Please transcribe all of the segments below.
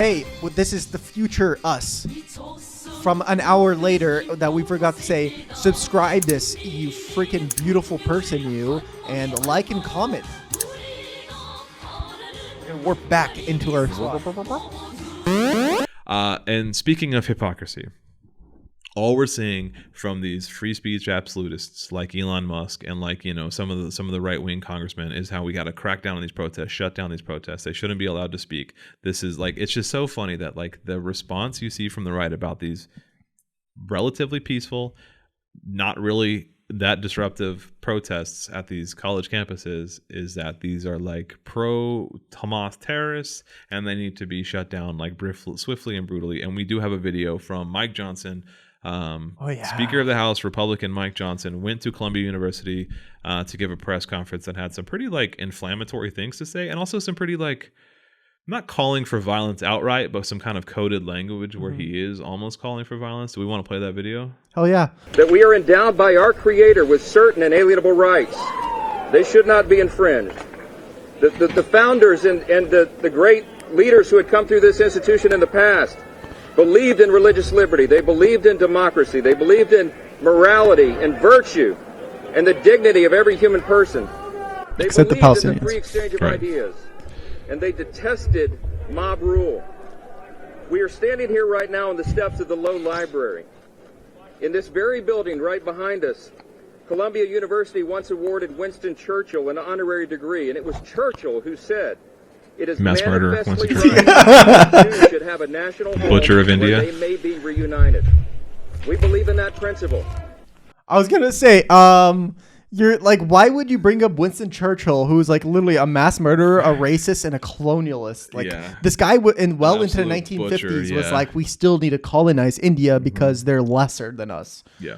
hey, well, this is the future us. From an hour later that we forgot to say, subscribe this, you freaking beautiful person, you, and like and comment. And warp back into our And speaking of hypocrisy, all we're seeing from these free speech absolutists like Elon Musk and like, you know, some of the right-wing congressmen is how we got to crack down on these protests, shut down these protests. They shouldn't be allowed to speak. This is like, it's just so funny that like the response you see from the right about these relatively peaceful, not really that disruptive protests at these college campuses is that these are like pro-Hamas terrorists and they need to be shut down like swiftly and brutally. And we do have a video from Mike Johnson, Speaker of the House, Republican Mike Johnson, went to Columbia University to give a press conference that had some pretty like inflammatory things to say, and also some pretty like, not calling for violence outright, but some kind of coded language where he is almost calling for violence. Do we want to play that video? Hell yeah. That we are endowed by our Creator with certain inalienable rights. They should not be infringed. The founders and the great leaders who had come through this institution in the past believed in religious liberty. They believed in democracy. They believed in morality and virtue and the dignity of every human person. They Except believed the in the free exchange of ideas. And they detested mob rule. We are standing here right now on the steps of the Low Library. In this very building right behind us, Columbia University once awarded Winston Churchill an honorary degree, and it was Churchill who said, "It is mass murderer, manifestly Winston right that Jews should have a national home Butcher of India. where they may be reunited." We believe in that principle. I was gonna say, you're like, why would you bring up Winston Churchill, who's like literally a mass murderer, a racist, and a colonialist? Like this guy into the 1950s was like, we still need to colonize India because they're lesser than us. Yeah.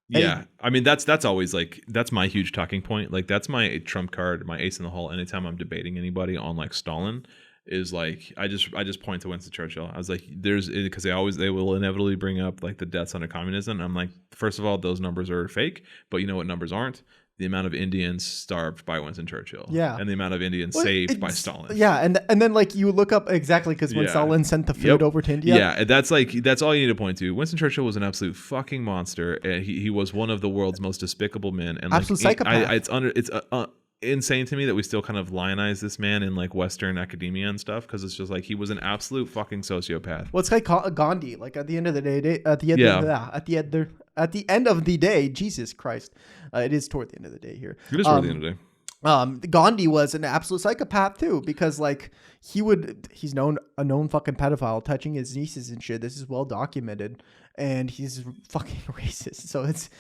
Yeah. I mean, that's always like, that's my huge talking point. Like that's my trump card, my ace in the hole. Anytime I'm debating anybody on like Stalin, is like I just point to Winston Churchill. I was like, because they will inevitably bring up like the deaths under communism. I'm like, first of all, those numbers are fake, but you know what numbers aren't? The amount of Indians starved by Winston Churchill, and the amount of Indians saved by Stalin. Yeah, and then like you look up exactly because when Stalin sent the food over to India. That's all you need to point to. Winston Churchill was an absolute fucking monster. He was one of the world's most despicable men, and absolute psychopath. It's insane to me that we still kind of lionize this man in like Western academia and stuff, because it's just like he was an absolute fucking sociopath. Well, it's like Gandhi. Like at the end of the day, at the end of the day, Jesus Christ, it is toward the end of the day here. It is toward the end of the day. Gandhi was an absolute psychopath too, because like he's a known fucking pedophile, touching his nieces and shit. This is well documented, and he's fucking racist. So it's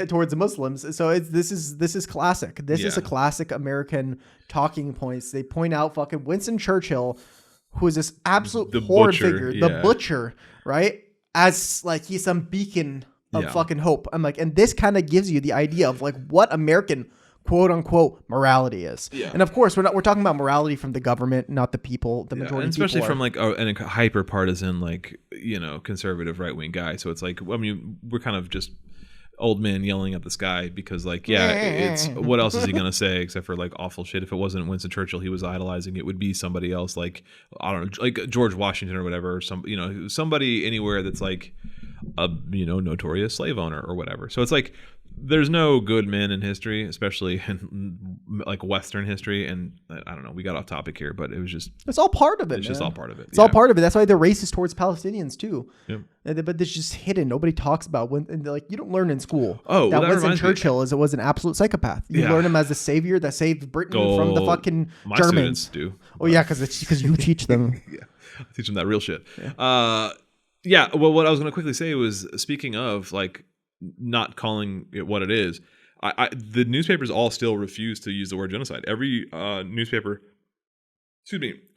towards Muslims. So this is classic. This is a classic American talking points. They point out fucking Winston Churchill, who is this absolute horrid figure, the butcher, right? As like he's some beacon of fucking hope. I'm like, and this kind of gives you the idea of like what American quote unquote morality is. And of course we're talking about morality from the government, not the people, the majority, and especially from like a hyper partisan, like, you know, conservative right wing guy. So it's like, I mean, we're kind of just old men yelling at the sky because like, it's what else is he gonna say except for like awful shit? If it wasn't Winston Churchill he was idolizing, it would be somebody else, like I don't know, like George Washington or whatever, or somebody anywhere that's like a notorious slave owner or whatever. So it's like there's no good men in history, especially in like Western history. And I don't know, we got off topic here, but it's all part of it. It's just all part of it. It's all part of it. That's why they're racist towards Palestinians too. Yep. But it's just hidden. Nobody talks about and like you don't learn in school. That Winston Churchill was an absolute psychopath. You learn him as the savior that saved Britain from the fucking Germans. Students do. Oh yeah, because you teach them. I teach them that real shit. Well, what I was going to quickly say was, speaking of like not calling it what it is, the newspapers all still refuse to use the word genocide. Every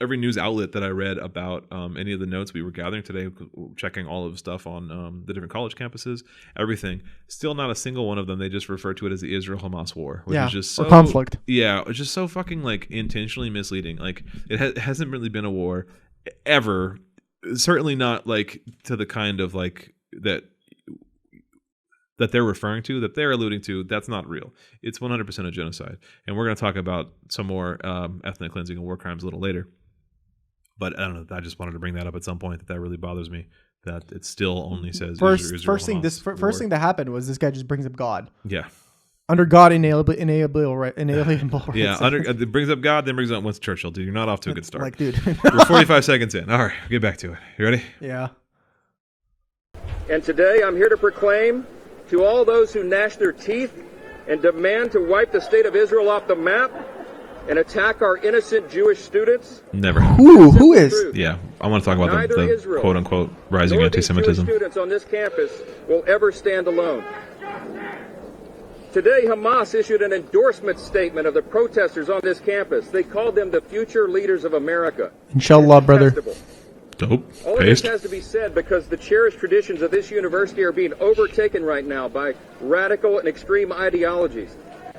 every news outlet that I read about any of the notes we were gathering today, checking all of the stuff on the different college campuses, everything, still not a single one of them. They just refer to it as the Israel-Hamas war, which is just so, or conflict. Yeah, it's just so fucking like intentionally misleading. Like it hasn't really been a war ever. Certainly not like to the kind of like that they're referring to, that they're alluding to. That's not real. It's 100% a genocide. And we're going to talk about some more ethnic cleansing and war crimes a little later. But I don't know. I just wanted to bring that up at some point. That really bothers me. That it still only says First thing that happened was this guy just brings up God. Yeah. Under God, inalienable right. Yeah, it brings up God, then brings up Winston Churchill. Dude, you're not off to a good start. Like, dude. We're 45 seconds in. All right, get back to it. You ready? Yeah. And today I'm here to proclaim to all those who gnash their teeth and demand to wipe the state of Israel off the map and attack our innocent Jewish students. Never. Who is? Yeah, I want to talk about the quote-unquote rising anti-Semitism. Jewish students on this campus will ever stand alone. Today, Hamas issued an endorsement statement of the protesters on this campus. They called them the future leaders of America. Inshallah, brother. Dope. All of this has to be said because the cherished traditions of this university are being overtaken right now by radical and extreme ideologies.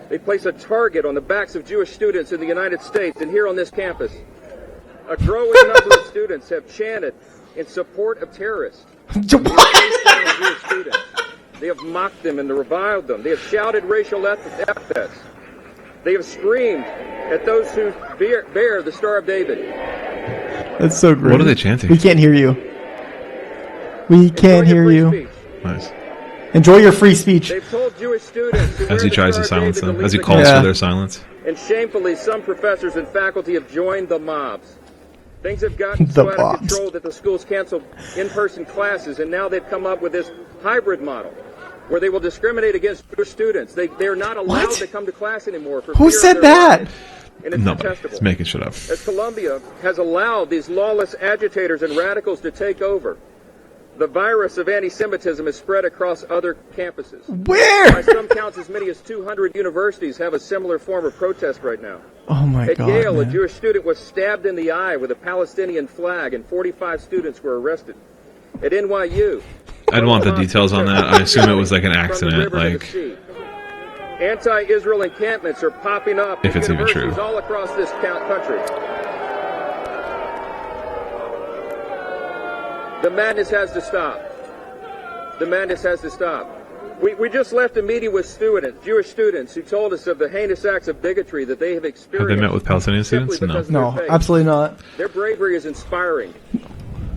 They place a target on the backs of Jewish students in the United States and here on this campus. A growing number of students have chanted in support of terrorists. Jewish students. They have mocked them and reviled them. They have shouted racial epithets. They have screamed at those who bear the Star of David. That's so great. What are they chanting? We can't hear you. We can't hear you. Nice. Enjoy your free speech. They've told Jewish students as he tries to silence them, as he calls for their silence. And shamefully, some professors and faculty have joined the mobs. Things have gotten so out of control that the schools canceled in-person classes, and now they've come up with this hybrid model where they will discriminate against Jewish students. They're not allowed to come to class anymore. For Who said that? And it's Nobody. detestable. It's making shit up. As Colombia has allowed these lawless agitators and radicals to take over, the virus of anti-Semitism is spread across other campuses. Where? By some counts, as many as 200 universities have a similar form of protest right now. Oh my God! At Yale, man. a Jewish student was stabbed in the eye with a Palestinian flag, and 45 students were arrested. At NYU, I'd want the details on that. I assume it was like an accident, like anti-Israel encampments are popping up if it's even true all across this country. The madness has to stop. The madness has to stop. We just left a meeting with students, Jewish students, who told us of the heinous acts of bigotry that they have experienced. Have they met with Palestinian students? No, absolutely not. Their bravery is inspiring.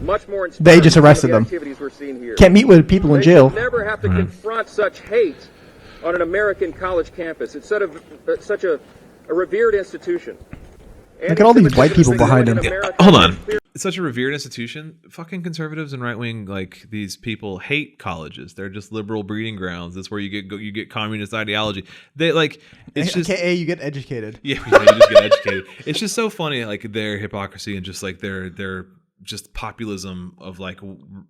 Much more inspiring. They just arrested them. We're seeing here. Can't meet with people in jail. They never have to confront such hate on an American college campus. It's such a revered institution. Look at all these white people behind him. Hold on. It's such a revered institution. Fucking conservatives and right wing, like these people, hate colleges. They're just liberal breeding grounds. That's where you get communist ideology. They like it's just AKA you get educated. Yeah, you just get educated. It's just so funny, like their hypocrisy and just like their just populism of like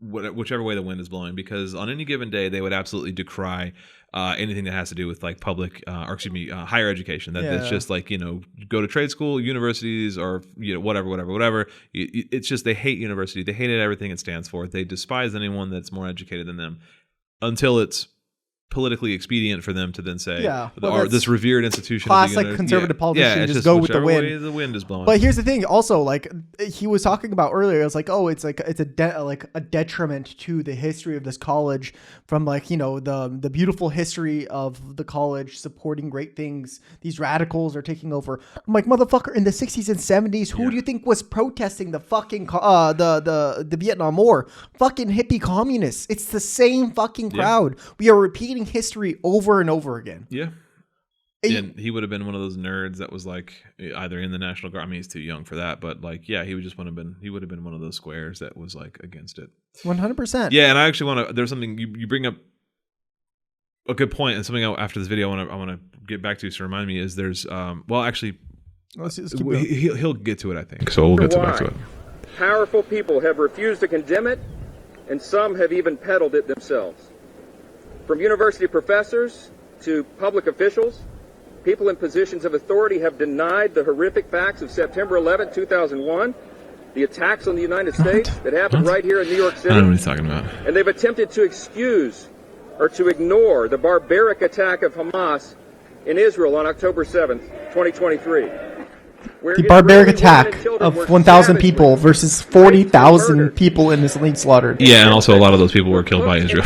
whichever way the wind is blowing. Because on any given day, they would absolutely decry anything that has to do with like public higher education. That's just like, go to trade school, universities, or whatever. It's just they hate university. They hated everything it stands for. They despise anyone that's more educated than them until it's politically expedient for them to then say, this revered institution, classic conservative politician, just go with the wind. Way the wind is blowing. But here's the thing, also, like he was talking about earlier, it was like, it's a detriment to the history of this college, from like the beautiful history of the college supporting great things. These radicals are taking over. I'm like, motherfucker, in the 60s and 70s, who do you think was protesting the fucking the Vietnam War? Fucking hippie communists. It's the same fucking crowd. We are repeating history over and over again. Yeah. And he would have been one of those nerds that was like either in the National Guard. I mean, he's too young for that, but like, yeah, he would have been one of those squares that was like against it. 100%. Yeah. And I actually there's something you bring up a good point, and something after this video I want to get back to remind me is there's actually he'll get to it, I think. So we'll get back to it. Powerful people have refused to condemn it, and some have even peddled it themselves. From university professors to public officials, people in positions of authority have denied the horrific facts of September 11, 2001, the attacks on the United States that happened right here in New York City. I don't know what he's talking about. And they've attempted to excuse or to ignore the barbaric attack of Hamas in Israel on October 7th, 2023. The barbaric attack of 1,000 people versus 40,000 people innocently slaughtered. Yeah, and also a lot of those people were killed by Israel.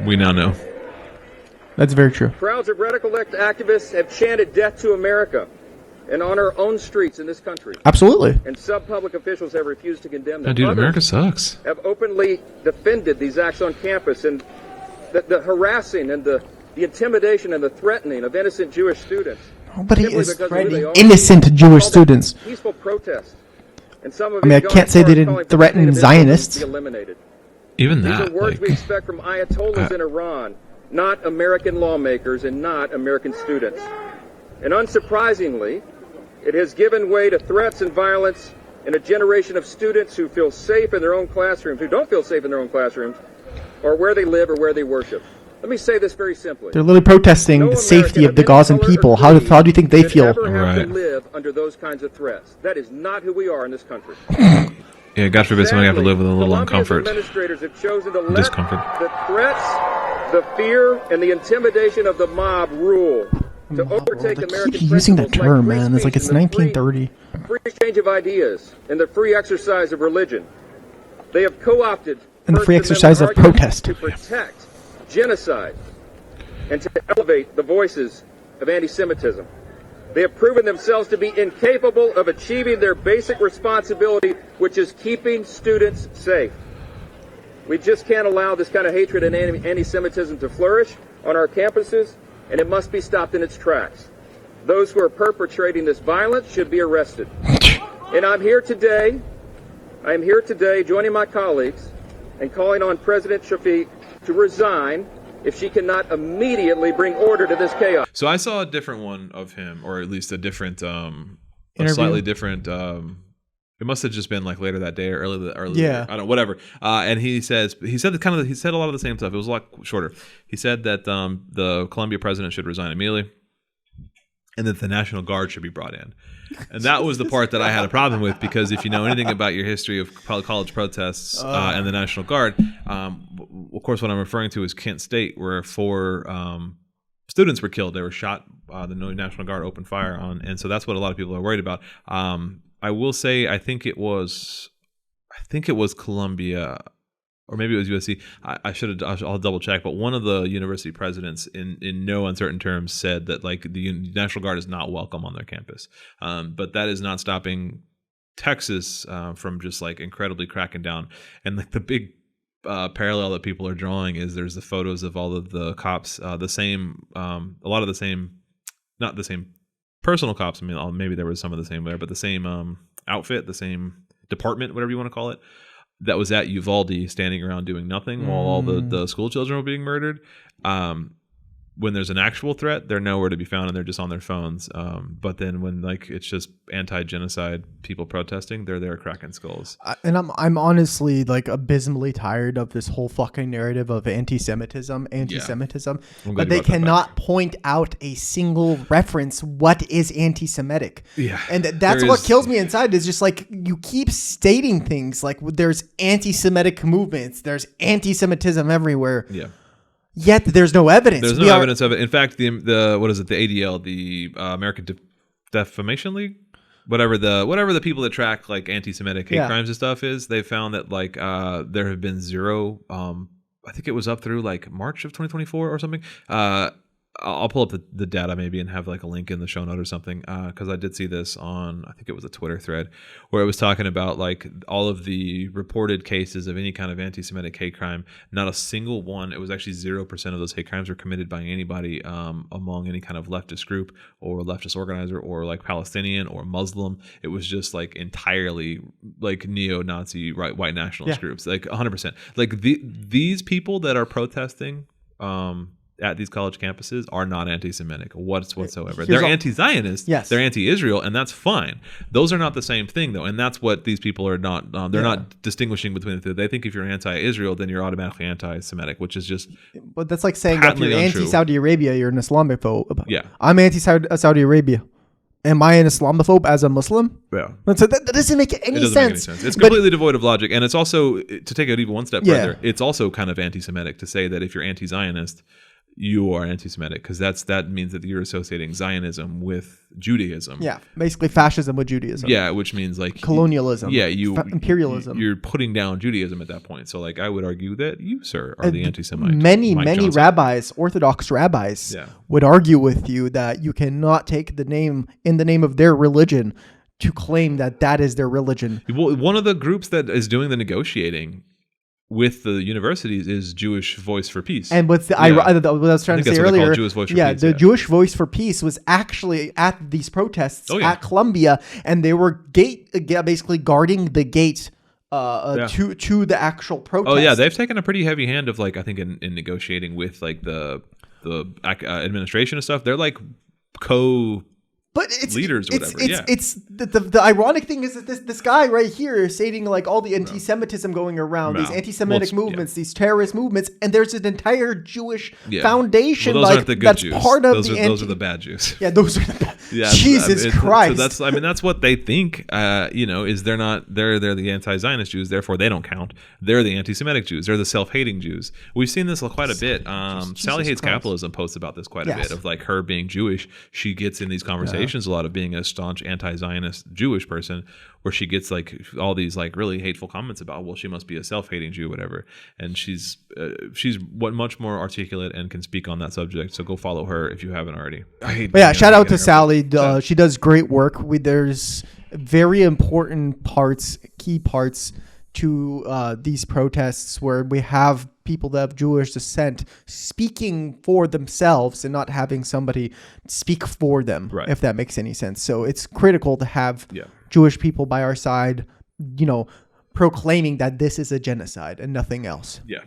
We now know. That's very true. Crowds of radical activists have chanted death to America. and on our own streets in this country. Absolutely. And some public officials have refused to condemn them. Oh, dude, Others America sucks. have openly defended these acts on campus, and the harassing and the intimidation and the threatening of innocent Jewish students. Nobody simply is because of who threatening they are. innocent Jewish Call them students. Peaceful protests. And some of I mean, I these can't say gone they as far didn't as calling for threaten the state of Israel Zionists. to be eliminated. Even These that, are words we like, expect from ayatollahs in Iran, not American lawmakers and not American students. And unsurprisingly, it has given way to threats and violence in a generation of students who feel safe in their own classrooms, who don't feel safe in their own classrooms, or where they live or where they worship. Let me say this very simply. They're literally protesting No the safety American of the of any Gazan color or people. How creed do you think they should feel? ever have Right. to live under those kinds of threats. That is not who we are in this country. yeah, God forbid somebody have to live with a little Columbia's uncomfort. administrators have chosen to let Discomfort. the threats, the fear, and the intimidation of the mob rule to overtake They American keep using that principles term, free man. It's like speech it's and the free 1930. exchange of ideas and the free exercise of religion. They have co-opted And the free First exercise of Amendment arguments protest. to protect genocide and to elevate the voices of anti-Semitism. They have proven themselves to be incapable of achieving their basic responsibility, which is keeping students safe. We just can't allow this kind of hatred and anti-Semitism to flourish on our campuses, and it must be stopped in its tracks. Those who are perpetrating this violence should be arrested. And I am here today joining my colleagues and calling on President Shafiq to resign if she cannot immediately bring order to this chaos. So I saw a different one of him, or at least a different, a Interview? slightly different. It must have just been like later that day or early. Yeah. I don't know, whatever. And he said a lot of the same stuff. It was a lot shorter. He said that the Colombia president should resign immediately, and that the National Guard should be brought in. And that was the part that I had a problem with, because if you know anything about your history of college protests and the National Guard, of course, what I'm referring to is Kent State, where 4 students were killed. They were shot. The National Guard opened fire on, and so that's what a lot of people are worried about. I will say, I think it was Columbia, or maybe it was U.s.a. I'll double check. But one of the university presidents, in no uncertain terms, said that like the National Guard is not welcome on their campus. But that is not stopping Texas from just like incredibly cracking down. And like the big parallel that people are drawing is there's the photos of all of the cops, a lot of the same, not the same personal cops. I mean, maybe there was some of the same there, but the same outfit, the same department, whatever you want to call it, that was at Uvalde standing around doing nothing while all the school children were being murdered. When there's an actual threat, they're nowhere to be found and they're just on their phones. But then when like it's just anti-genocide people protesting, they're there cracking skulls. And I'm honestly like abysmally tired of this whole fucking narrative of anti-Semitism, I'm but glad they you brought that cannot point out a single reference what is anti-Semitic. Yeah. And that's what kills me inside is just like you keep stating things like there's anti-Semitic movements, there's anti-Semitism everywhere. Yeah. Yet there's no evidence. There's no evidence of it. In fact, the what is it? The ADL, the American Defamation League, whatever the people that track like anti-Semitic hate crimes and stuff is, they found that like there have been 0. I think it was up through like March of 2024 or something. I'll pull up the data maybe and have like a link in the show note or something, because I did see this on, I think it was a Twitter thread where it was talking about like all of the reported cases of any kind of anti-Semitic hate crime. Not a single one. It was actually 0% of those hate crimes were committed by anybody among any kind of leftist group or leftist organizer or like Palestinian or Muslim. It was just like entirely like neo-Nazi white nationalist groups, like 100%. Like these people that are protesting at these college campuses are not anti-Semitic whatsoever. They're anti-Zionist. Yes. They're anti-Israel, and that's fine. Those are not the same thing, though, and that's what these people are not. They're not distinguishing between the two. They think if you're anti-Israel, then you're automatically anti-Semitic, which is just. But that's like saying that if you're patently untrue. anti-Saudi Arabia, you're an Islamophobe. Yeah. I'm anti-Saudi Arabia. Am I an Islamophobe as a Muslim? Yeah. So that doesn't make any sense. It doesn't make any sense. It's completely devoid of logic, and it's also, to take it even one step further, it's also kind of anti-Semitic to say that if you're anti-Zionist, you are anti-Semitic, because that means that you're associating Zionism with Judaism. Yeah, basically fascism with Judaism. Yeah, which means like colonialism. Yeah, imperialism. You're putting down Judaism at that point. So like I would argue that you, sir, are the anti-Semite. Many Johnson. rabbis, Orthodox rabbis, would argue with you that you cannot take the name in the name of their religion to claim that is their religion. Well, one of the groups that is doing the negotiating with the universities is Jewish Voice for Peace. And what's what I was trying to say earlier, Jewish Voice for Peace, the Jewish Voice for Peace was actually at these protests at Columbia, and they were basically guarding the gate to the actual protest. Oh yeah, they've taken a pretty heavy hand of like I think in negotiating with like the administration and stuff. They're like but it's leaders or whatever. It's the ironic thing is that this guy right here is stating like all the anti-Semitism going around, these anti-Semitic movements, these terrorist movements, and there's an entire Jewish foundation those aren't the good that's Jews. part of those are the bad Jews. Yeah, those are the bad. Jesus Christ. So that's what they think. Is they're the anti-Zionist Jews, therefore they don't count. They're the anti-Semitic Jews. They're the self-hating Jews. We've seen this quite a bit. Sally Hates Capitalism posts about this quite a bit of like her being Jewish. She gets in these conversations a lot of being a staunch anti-Zionist Jewish person, where she gets like all these like really hateful comments about, well, she must be a self-hating Jew, whatever. And she's much more articulate and can speak on that subject. So go follow her if you haven't already. Shout out to Sally. She does great work. There's very important key parts to these protests where we have people that have Jewish descent speaking for themselves and not having somebody speak for them, if that makes any sense. So it's critical to have Jewish people by our side, proclaiming that this is a genocide and nothing else. Yeah.